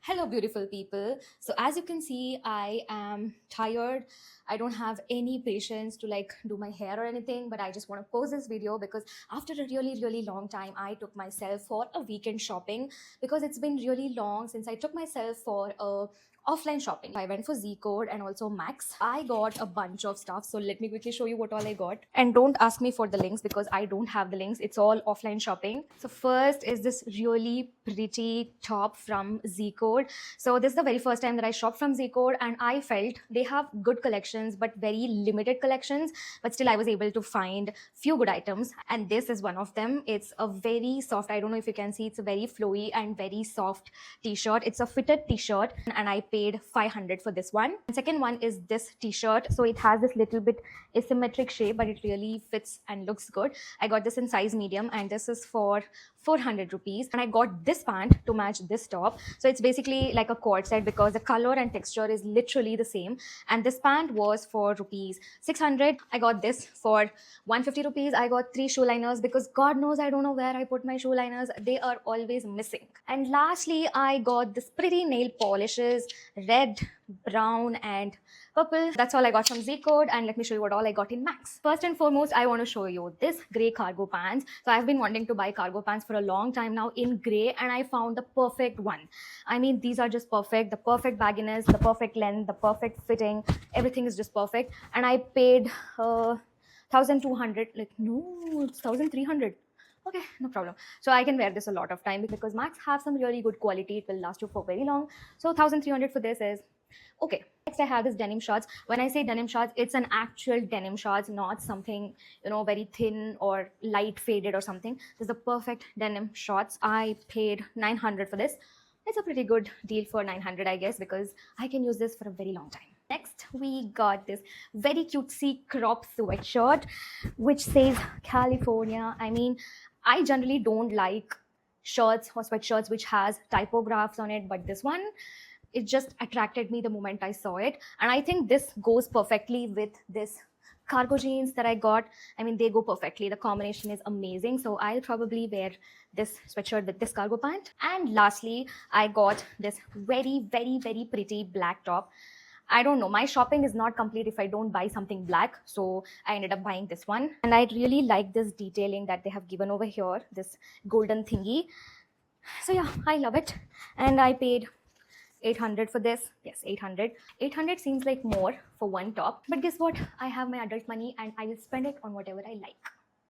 Hello, beautiful people. So, as you can see, I am tired. I don't have any patience to do my hair or anything, but I just want to post this video because after a really long time, I took myself for a weekend shopping because it's been really long since I took myself for a offline shopping. I went for Z Code and also Max. I got a bunch of stuff. So let me quickly show you what all I got. And don't ask me for the links because I don't have the links. It's all offline shopping. So first is this really pretty top from Z Code. So this is the very first time that I shopped from Z Code and I felt they have good collections but very limited collections. But still I was able to find few good items and this is one of them. It's a very soft, I don't know if you can see, it's a very flowy and very soft t-shirt. It's a fitted t-shirt and I paid 500 for this one. And second one is this t-shirt. So it has this little bit asymmetric shape but it really fits and looks good. I got this in size medium and this is for 400 rupees, and I got this pant to match this top. So it's basically like a cord set because the color and texture is literally the same, and this pant was for rupees 600. I got this for 150 rupees. I got 3 shoe liners because god knows I don't know where I put my shoe liners, they are always missing. And lastly I got this pretty nail polishes, red, brown and purple. That's all I got from Z Code, and let me show you what all I got in Max. First and foremost, I want to show you this gray cargo pants. So I've been wanting to buy cargo pants for a long time now in gray, and I found the perfect one. I mean, these are just perfect. The perfect bagginess, the perfect length, the perfect fitting. Everything is just perfect. And I paid 1,200. Like, no, it's 1,300. Okay, no problem. So I can wear this a lot of time because Max have some really good quality. It will last you for very long. So 1,300 for this is okay. Next I have this denim shorts. When I say denim shorts, it's an actual denim shorts, not something, very thin or light faded or something. This is the perfect denim shorts. I paid 900 for this. It's a pretty good deal for 900, I guess, because I can use this for a very long time. Next, we got this very cutesy crop sweatshirt, which says California. I mean, I generally don't like shirts or sweatshirts which has typographs on it, but this one, it just attracted me the moment I saw it. And I think this goes perfectly with this cargo jeans that I got. I mean, they go perfectly. The combination is amazing. So I'll probably wear this sweatshirt with this cargo pant. And lastly, I got this very pretty black top. I don't know, my shopping is not complete if I don't buy something black, so I ended up buying this one. And I really like this detailing that they have given over here, this golden thingy. So yeah, I love it. And I paid 800 for this. Yes, 800. 800 seems like more for one top, but guess what? I have my adult money and I will spend it on whatever I like.